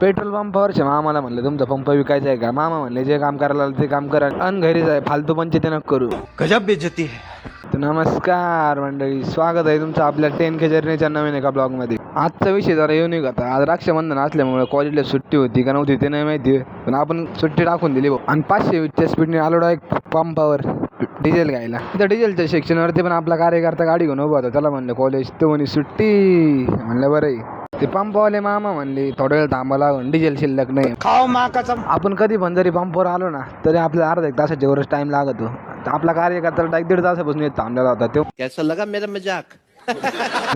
Petrol पंपावरच्या मामाला म्हणलं तुमचा पंप विकायचा आहे का? मामा म्हणले जे काम करायला लागलं ते काम करा अन घरीच आहे, फालतू पंचायती नको करू. गजब बेइज्जती है. तर नमस्कार मंडळी, स्वागत आहे तुमचं आपल्या 10K जर्नीच्या नवीन एका ब्लॉगमध्ये. आजचा विषय जरा युनिक होता. आज रक्षाबंधन असल्यामुळे कॉलेजला सुट्टी होती का नव्हती ते नाही माहिती, पण आपण सुट्टी टाकून दिली आणि 520च्या स्पीडने आलो डायरेक्ट पंपावर डिझेल घ्यायला. त्या डिझेलच्या सेक्शनवरती पण आपला कार्यकर्ता गाडी घेऊन उभा होता. त्याला म्हणलं कॉलेज, तो म्हणे सुट्टी. म्हणलं बरं आहे. ते पंपवाले मामा म्हणले थोडा वेळ थांबा लागून, डिझेल शिल्लक नाही. खाओ माँ कसम. आपण कधी पण जरी पंपावर आलो ना तरी आपल्याला अर्धा एक तासाच्या वरच टाइम लागतो. आपला कार्यकर्त्याला 1-1.5 तासापासून थांबलेला होता. तो कैसा लगा मेरा मजाक?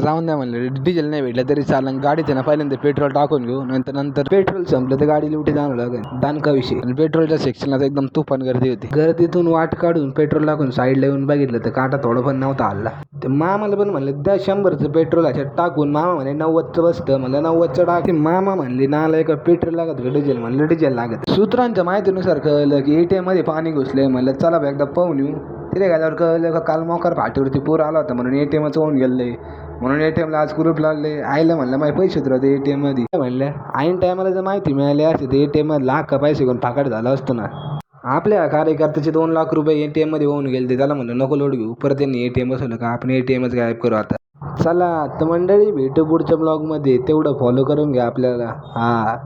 जाऊन द्या म्हणलं, डिझेल नाही भेटलं तरी चालेल, गाडीत ना पहिल्यांदा पेट्रोल टाकून घेऊ, नंतर पेट्रोल संपलं तर गाडी लुटी जाणं लागेल. दानका विषय. आणि पेट्रोलच्या सेक्शनला एकदम तुफान गर्दी होती. गर्दीतून वाट काढून पेट्रोल टाकून साईडला येऊन बघितलं तर काटा थोडं पण नव्हता हल्ला. ते मामाला पण म्हणलं त्या 100चं पेट्रोल ह्याच्यात टाकून, मामा म्हणे 90चं बसतं. म्हणलं 90चं टाक. मामा म्हणले नाला एका पेट्रोल लागत का डिझेल? म्हणलं डिझेल लागत. सूत्रांच्या माहितीनुसार कळलं की ATM मध्ये पाणी घुसलंय. म्हणलं चला एकदा पाहून येऊ. तिथे गेल्यावर कळलं का काल मोकार फाटीवरती पूर आला होता म्हणून ATMच होऊन गेलंय. म्हणून ATMला आज कुरूप लागले. आईला म्हणलं माझे पैसे होते ATM मध्ये. म्हणलं ऐन टायमाला जर माहिती मिळाली असते तर ATM मध्ये लाख पैसे घेऊन फाकाट झाला असतो ना. आपल्या कार्यकर्त्याचे 2 लाख रुपये ATM मध्ये होऊन गेले. त्याला म्हणलं नको लोड घेऊ. परत त्यांनी ATM बसवलं का आपण ATMच गायब करू आता. चला तर मंडळी भेटू पुढच्या ब्लॉगमध्ये. तेवढं फॉलो करून घ्या आपल्याला. हा.